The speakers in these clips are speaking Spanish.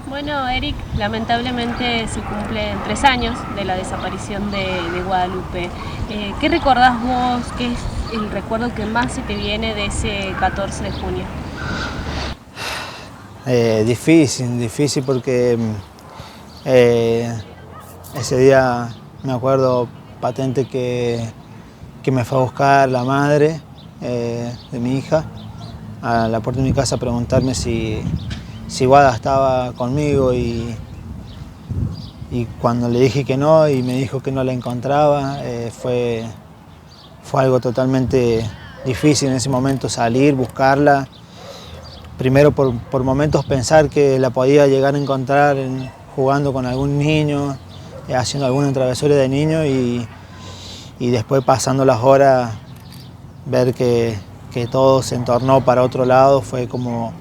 Bueno, Eric, lamentablemente se cumplen 3 años de la desaparición de Guadalupe. ¿Qué recordás vos? ¿Qué es el recuerdo que más se te viene de ese 14 de junio? Difícil porque eh, ese día me acuerdo patente que me fue a buscar la madre de mi hija a la puerta de mi casa a preguntarme si Guada estaba conmigo y cuando le dije que no y me dijo que no la encontraba, fue algo totalmente difícil en ese momento salir, buscarla. Primero por momentos pensar que la podía llegar a encontrar jugando con algún niño, haciendo alguna travesura de niño y después pasando las horas ver que todo se entornó para otro lado fue como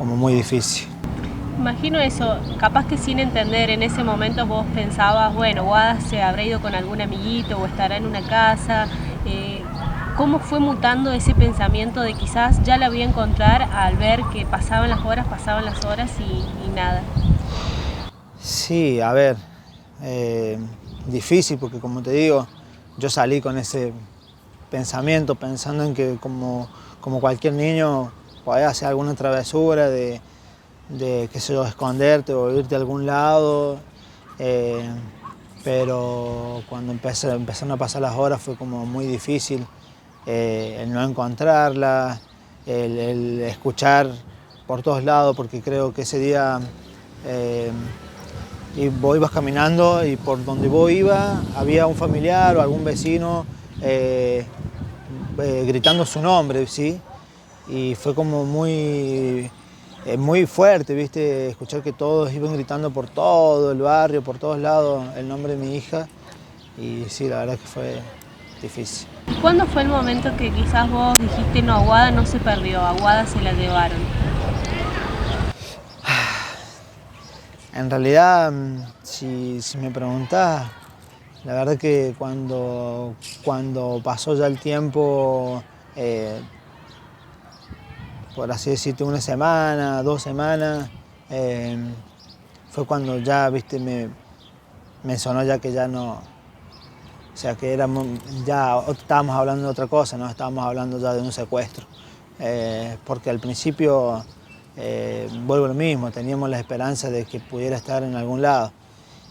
muy difícil. Imagino eso, capaz que sin entender en ese momento vos pensabas, bueno, Guada se habrá ido con algún amiguito o estará en una casa. ¿Cómo fue mutando ese pensamiento de quizás ya la voy a encontrar al ver que pasaban las horas y nada? Sí, a ver, difícil porque como te digo, yo salí con ese pensamiento, pensando en que como cualquier niño podés hacer alguna travesura de qué sé yo, esconderte o irte a algún lado, pero cuando empezaron a pasar las horas fue como muy difícil el no encontrarla, el escuchar por todos lados, porque creo que ese día vos ibas caminando y por donde vos ibas había un familiar o algún vecino gritando su nombre, ¿sí? Y fue como muy fuerte, ¿viste? Escuchar que todos iban gritando por todo el barrio, por todos lados, el nombre de mi hija. Y sí, la verdad que fue difícil. ¿Y cuándo fue el momento que quizás vos dijiste, no, Aguada no se perdió, Aguada se la llevaron? En realidad, si me preguntás, la verdad que cuando pasó ya el tiempo, por así decirte, una semana, 2 semanas, fue cuando ya, viste, me sonó ya que ya no, o sea, que ya estábamos hablando de otra cosa, ¿no? Estábamos hablando ya de un secuestro. Porque al principio, vuelvo a lo mismo, teníamos la esperanza de que pudiera estar en algún lado.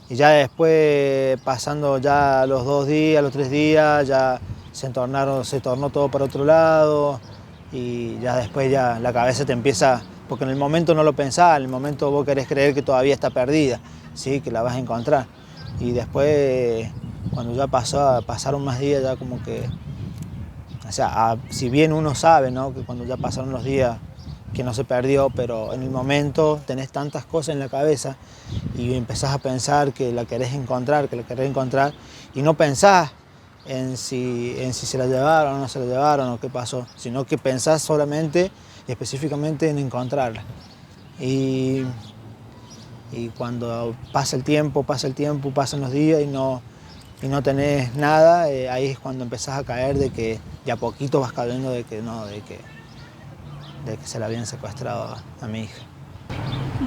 Y ya después, pasando ya los 2 días, los 3 días, ya se tornó todo para otro lado y ya después ya la cabeza te empieza, porque en el momento no lo pensás, en el momento vos querés creer que todavía está perdida, ¿sí? Que la vas a encontrar. Y después, cuando ya pasaron más días, ya como que, o sea, si bien uno sabe, ¿no? Que cuando ya pasaron los días que no se perdió, pero en el momento tenés tantas cosas en la cabeza y empezás a pensar que la querés encontrar, y no pensás en si se la llevaron o no se la llevaron o qué pasó, sino que pensás solamente y específicamente en encontrarla. Y, y cuando pasa el tiempo, pasan los días y no tenés nada, ahí es cuando empezás a caer de que de a poquito vas cayendo de que no, de que se la habían secuestrado a mi hija. ¿Y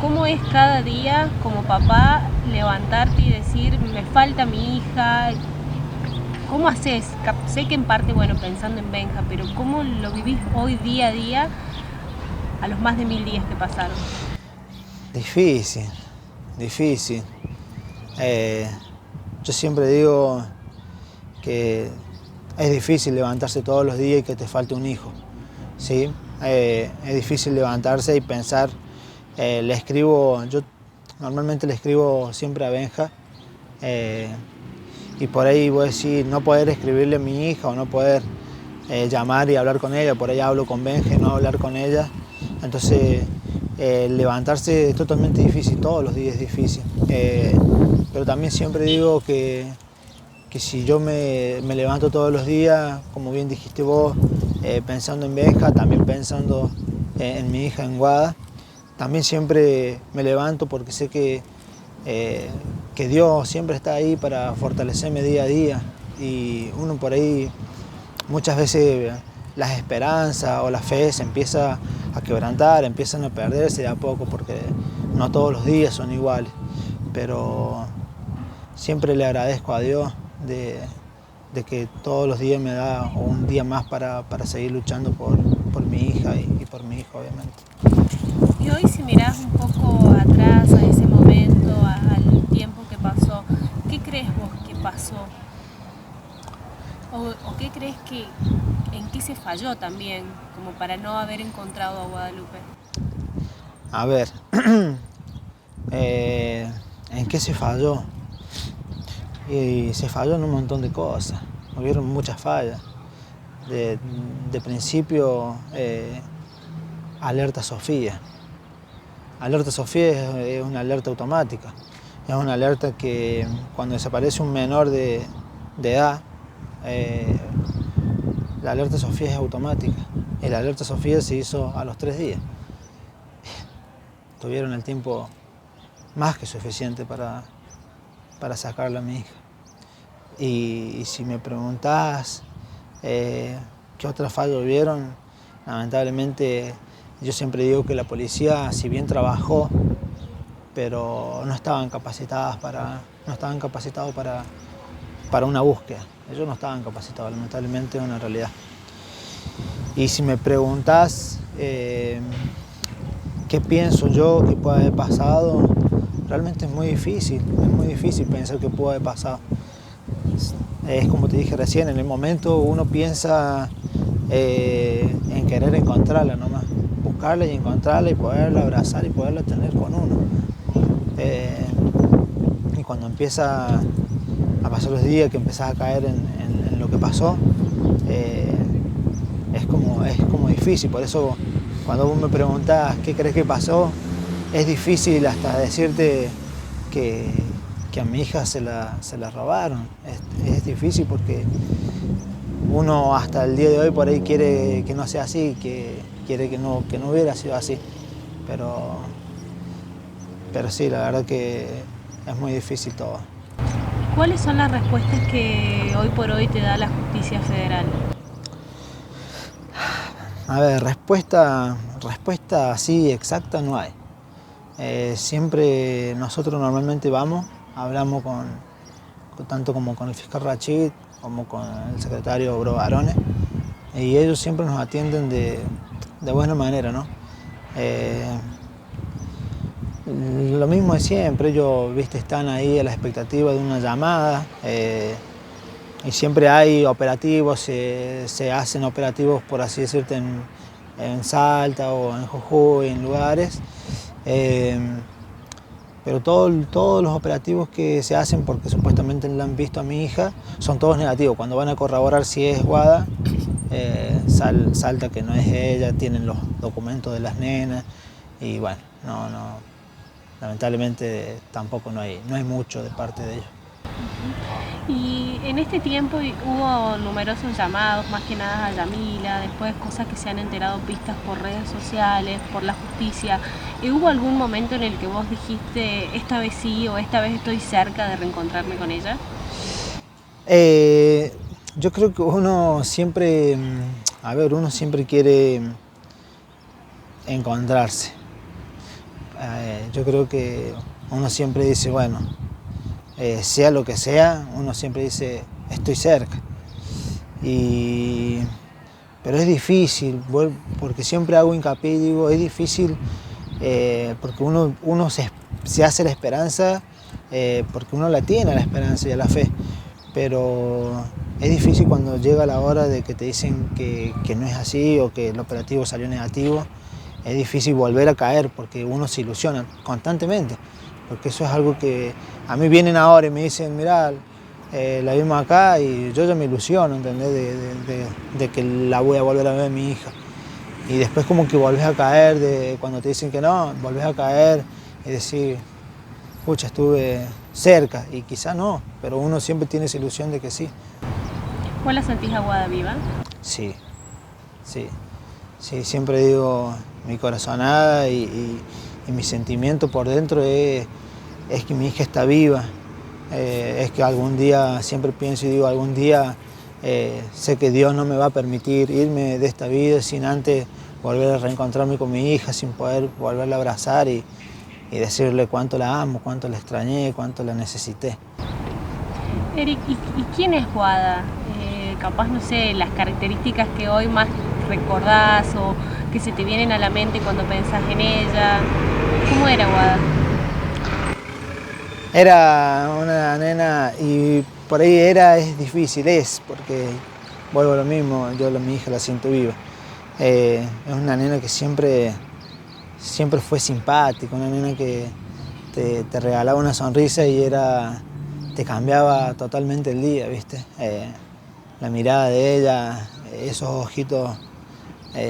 cómo es cada día como papá levantarte y decir, me falta mi hija? ¿Cómo haces? Sé que en parte, bueno, pensando en Benja, pero ¿cómo lo vivís hoy día a día a los más de 1000 días que pasaron? Difícil. Yo siempre digo que es difícil levantarse todos los días y que te falte un hijo, ¿sí? Es difícil levantarse y pensar, yo normalmente le escribo siempre a Benja, y por ahí voy a decir, no poder escribirle a mi hija o no poder llamar y hablar con ella, por ahí hablo con Benja y no hablar con ella, entonces levantarse es totalmente difícil, todos los días es difícil, pero también siempre digo que si yo me levanto todos los días, como bien dijiste vos, pensando en Benja, también pensando en mi hija, en Guada, también siempre me levanto porque sé que Dios siempre está ahí para fortalecerme día a día y uno por ahí muchas veces las esperanzas o la fe se empieza a quebrantar, empiezan a perderse de a poco porque no todos los días son iguales, pero siempre le agradezco a Dios de que todos los días me da un día más para seguir luchando por mi hija y por mi hijo, obviamente. Y hoy, si mirás un poco atrás a ese momento, al tiempo que pasó, ¿qué crees vos que pasó? ¿O qué crees en qué se falló también, como para no haber encontrado a Guadalupe? A ver, ¿en qué se falló? Y se falló en un montón de cosas, hubieron muchas fallas. De principio, alerta Sofía. Alerta Sofía es una alerta automática, es una alerta que cuando desaparece un menor de edad, la alerta Sofía es automática. Y la alerta Sofía se hizo a los 3 días. Tuvieron el tiempo más que suficiente para sacarla a mi hija. Y si me preguntás qué otras fallas hubieron, lamentablemente yo siempre digo que la policía, si bien trabajó, pero no estaban capacitados para una búsqueda. Ellos no estaban capacitados, lamentablemente es una realidad. Y si me preguntás qué pienso yo que puede haber pasado, realmente es muy difícil pensar que pudo haber pasado. Es como te dije recién, en el momento uno piensa en querer encontrarla nomás, buscarla y encontrarla y poderla abrazar y poderla tener con uno. Y cuando empieza a pasar los días, que empezás a caer en lo que pasó, es como difícil. Por eso cuando vos me preguntás qué crees que pasó, es difícil hasta decirte que a mi hija se la robaron. Es difícil porque uno hasta el día de hoy por ahí quiere que no sea así, quiere que no hubiera sido así. Pero sí, la verdad que es muy difícil todo. ¿Cuáles son las respuestas que hoy por hoy te da la justicia federal? A ver, respuesta así exacta no hay. Siempre nosotros normalmente hablamos tanto como con el fiscal Rachid como con el secretario Bro Barones, y ellos siempre nos atienden de buena manera, ¿no? Lo mismo de siempre, ellos están ahí a la expectativa de una llamada, y siempre hay operativos, se hacen operativos, por así decirte, en Salta o en Jujuy, en lugares. Pero todos los operativos que se hacen, porque supuestamente la han visto a mi hija, son todos negativos. Cuando van a corroborar si es Guada, salta que no es ella, tienen los documentos de las nenas y bueno, lamentablemente tampoco no hay mucho de parte de ellos. Y en este tiempo hubo numerosos llamados, más que nada a Yamila, después cosas que se han enterado vistas por redes sociales, por la justicia. ¿Hubo algún momento en el que vos dijiste, esta vez sí o esta vez estoy cerca de reencontrarme con ella? Yo creo que uno siempre quiere encontrarse. Yo creo que uno siempre dice, bueno, sea lo que sea, uno siempre dice, estoy cerca. Pero es difícil, porque siempre hago hincapié y digo, es difícil porque uno se hace la esperanza, porque uno la tiene, la esperanza y la fe. Pero es difícil cuando llega la hora de que te dicen que no es así o que el operativo salió negativo. Es difícil volver a caer porque uno se ilusiona constantemente. Porque eso es algo que a mí vienen ahora y me dicen, mirá, la vimos acá y yo ya me ilusiono, ¿entendés? De que la voy a volver a ver a mi hija. Y después como que volvés a caer, cuando te dicen que no, volvés a caer y decir, pucha, estuve cerca, y quizá no, pero uno siempre tiene esa ilusión de que sí. ¿Vos la sentís a Guada viva? Sí, siempre digo, mi corazonada y mi sentimiento por dentro es que mi hija está viva, es que algún día, siempre pienso y digo, algún día sé que Dios no me va a permitir irme de esta vida sin antes volver a reencontrarme con mi hija, sin poder volverla a abrazar y y decirle cuánto la amo, cuánto la extrañé, cuánto la necesité. Eric, ¿y quién es Guada? Capaz, no sé, las características que hoy más recordás o que se te vienen a la mente cuando pensás en ella. ¿Cómo era Guada? Era una nena, y por ahí es difícil, porque vuelvo a lo mismo, yo a mi hija la siento viva. Es una nena que siempre fue simpática, una nena que te regalaba una sonrisa y te cambiaba totalmente el día, ¿viste? La mirada de ella, esos ojitos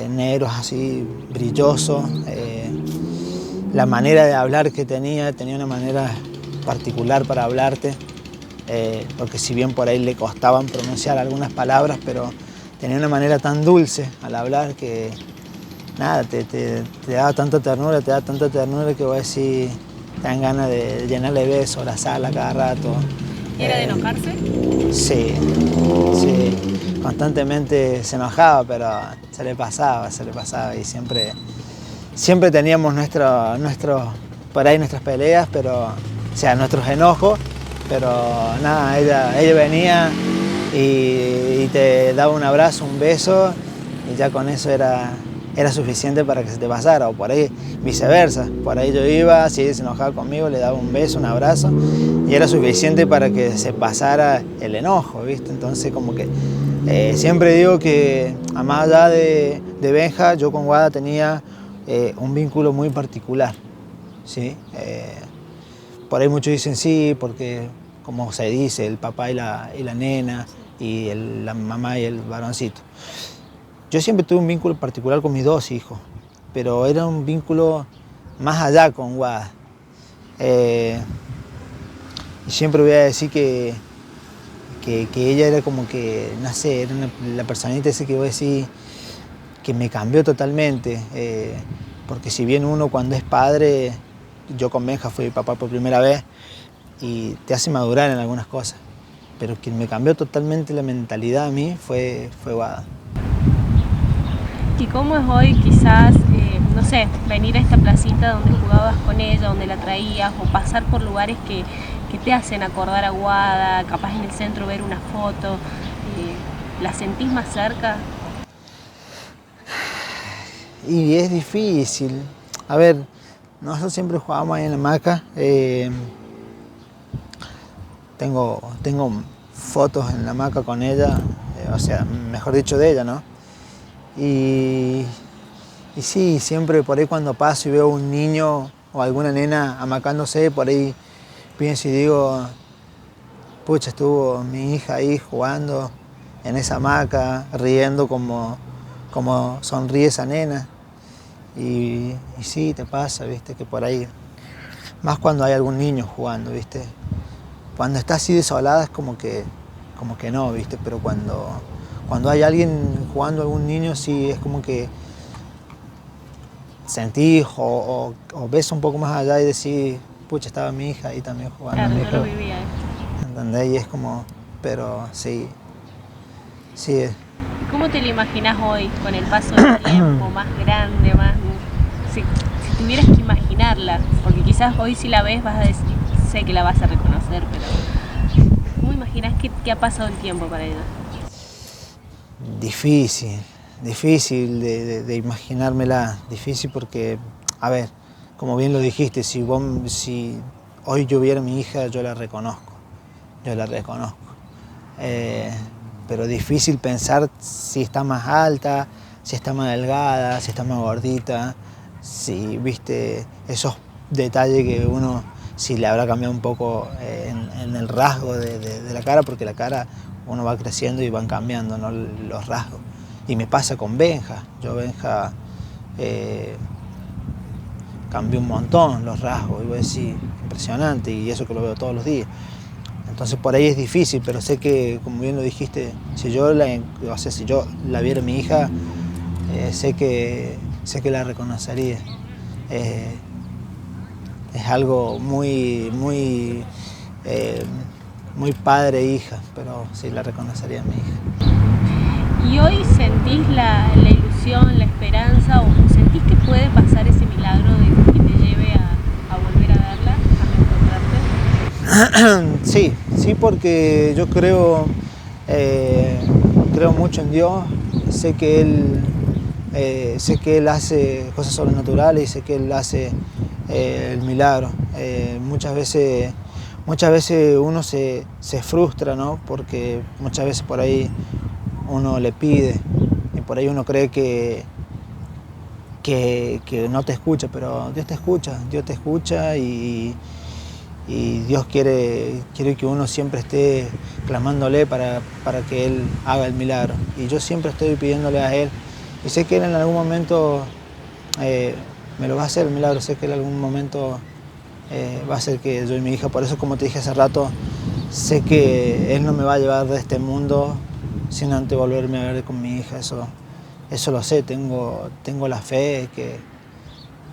negros así, brillosos, la manera de hablar que tenía una manera particular para hablarte, porque si bien por ahí le costaban pronunciar algunas palabras, pero tenía una manera tan dulce al hablar que nada, te daba tanta ternura, que vos decís, te dan ganas de llenarle de besos, abrazarla cada rato. ¿Era de enojarse? Sí, constantemente se enojaba, pero se le pasaba y siempre teníamos por ahí nuestras peleas, pero, o sea, nuestros enojos, pero nada, ella venía y te daba un abrazo, un beso, y ya con eso era suficiente para que se te pasara, o por ahí viceversa. Por ahí yo iba, si ella se enojaba conmigo, le daba un beso, un abrazo, y era suficiente para que se pasara el enojo, ¿viste? Entonces como que siempre digo que, a más allá de Benja, yo con Guada tenía un vínculo muy particular, ¿sí? Por ahí muchos dicen sí, porque como se dice, el papá y la nena, y la mamá y el varoncito. Yo siempre tuve un vínculo particular con mis dos hijos, pero era un vínculo más allá con Guada. Y siempre voy a decir que ella era como que, no sé, era la personita esa que voy a decir que me cambió totalmente. Porque si bien uno cuando es padre, yo con Benja fui papá por primera vez, y te hace madurar en algunas cosas, pero quien me cambió totalmente la mentalidad a mí fue Guada. ¿Y cómo es hoy quizás, no sé, venir a esta placita donde jugabas con ella, donde la traías, o pasar por lugares que te hacen acordar a Guada, capaz en el centro ver una foto, ¿la sentís más cerca? Y es difícil. A ver, nosotros siempre jugábamos ahí en la hamaca. Tengo fotos en la hamaca con ella, o sea, mejor dicho, de ella, ¿no? Y sí, siempre por ahí cuando paso y veo un niño o alguna nena hamacándose, por ahí pienso y digo, pucha, estuvo mi hija ahí jugando en esa hamaca, riendo como sonríe esa nena. Y sí, te pasa, ¿viste? Que por ahí, más cuando hay algún niño jugando, ¿viste? Cuando está así desolada es como que no, ¿viste? Pero cuando hay alguien jugando, algún niño, sí, es como que sentís o ves un poco más allá y decís, pucha, estaba mi hija ahí también jugando. Claro, yo lo vivía. ¿Entendés? Y es como, pero sí. ¿Y cómo te lo imaginás hoy, con el paso del tiempo, más grande, más... Si tuvieras que imaginarla, porque quizás hoy si la ves vas a decir, sé que la vas a reconocer, pero ¿cómo imaginás que ha pasado el tiempo para ella? Difícil de imaginármela, difícil porque, a ver, como bien lo dijiste, si hoy yo viera a mi hija, yo la reconozco. Pero difícil pensar si está más alta, si está más delgada, si está más gordita, si viste esos detalles que uno, si le habrá cambiado un poco en el rasgo de la cara, porque la cara uno va creciendo y van cambiando, ¿no?, los rasgos. Y me pasa con Benja. Benja cambió un montón los rasgos, y voy a decir, impresionante, y eso que lo veo todos los días. Entonces por ahí es difícil, pero sé que, como bien lo dijiste, si yo la viera a mi hija, sé que la reconocería. Es algo muy padre e hija, pero sí la reconocería a mi hija. ¿Y hoy sentís la ilusión, la esperanza, o sentís que puede pasar ese milagro de que te lleve a volver Sí, sí, porque yo creo mucho en Dios, sé que Él hace cosas sobrenaturales y sé que Él hace el milagro. Muchas veces uno se frustra, ¿no? Porque muchas veces por ahí uno le pide y por ahí uno cree que no te escucha, pero Dios te escucha y Dios quiere que uno siempre esté clamándole para que Él haga el milagro. Y yo siempre estoy pidiéndole a Él y sé que Él en algún momento me lo va a hacer el milagro, sé que Él en algún momento va a hacer que yo y mi hija, por eso como te dije hace rato, sé que Él no me va a llevar de este mundo sin antes volverme a ver con mi hija, eso lo sé, tengo la fe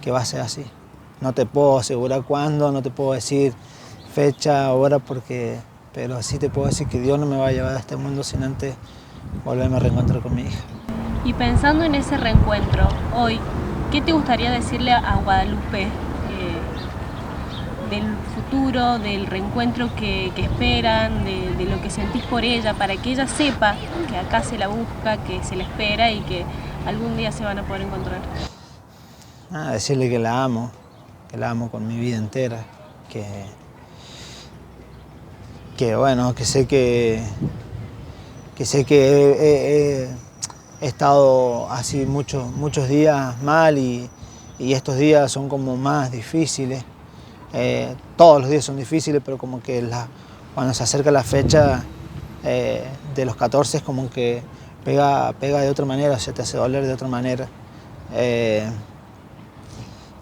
que va a ser así. No te puedo asegurar cuándo, no te puedo decir fecha, hora, pero sí te puedo decir que Dios no me va a llevar a este mundo sin antes volverme a reencontrar con mi hija. Y pensando en ese reencuentro, hoy, ¿qué te gustaría decirle a Guadalupe del futuro, del reencuentro que esperan, de lo que sentís por ella, para que ella sepa que acá se la busca, que se la espera y que algún día se van a poder encontrar? Decirle que la amo con mi vida entera, que bueno, que sé que he estado así muchos días mal y estos días son como más difíciles. Todos los días son difíciles, pero como que cuando se acerca la fecha de los 14 es como que pega de otra manera, o sea, te hace doler de otra manera.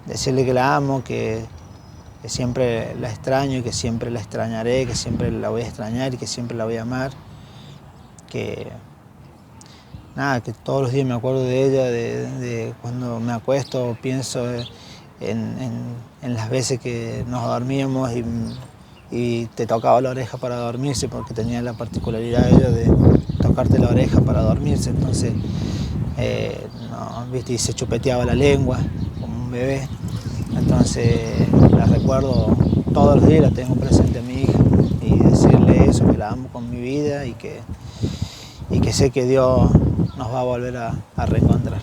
Decirle que la amo, que siempre la extraño y que siempre la extrañaré, que siempre la voy a extrañar y que siempre la voy a amar. Que todos los días me acuerdo de ella, de cuando me acuesto, pienso en las veces que nos dormíamos y te tocaba la oreja para dormirse, porque tenía la particularidad ella de tocarte la oreja para dormirse, entonces ¿viste? Y se chupeteaba la lengua como un bebé, entonces la recuerdo todos los días, la tengo presente a mi hija y decirle eso, que la amo con mi vida y que sé que Dios nos va a volver a reencontrar.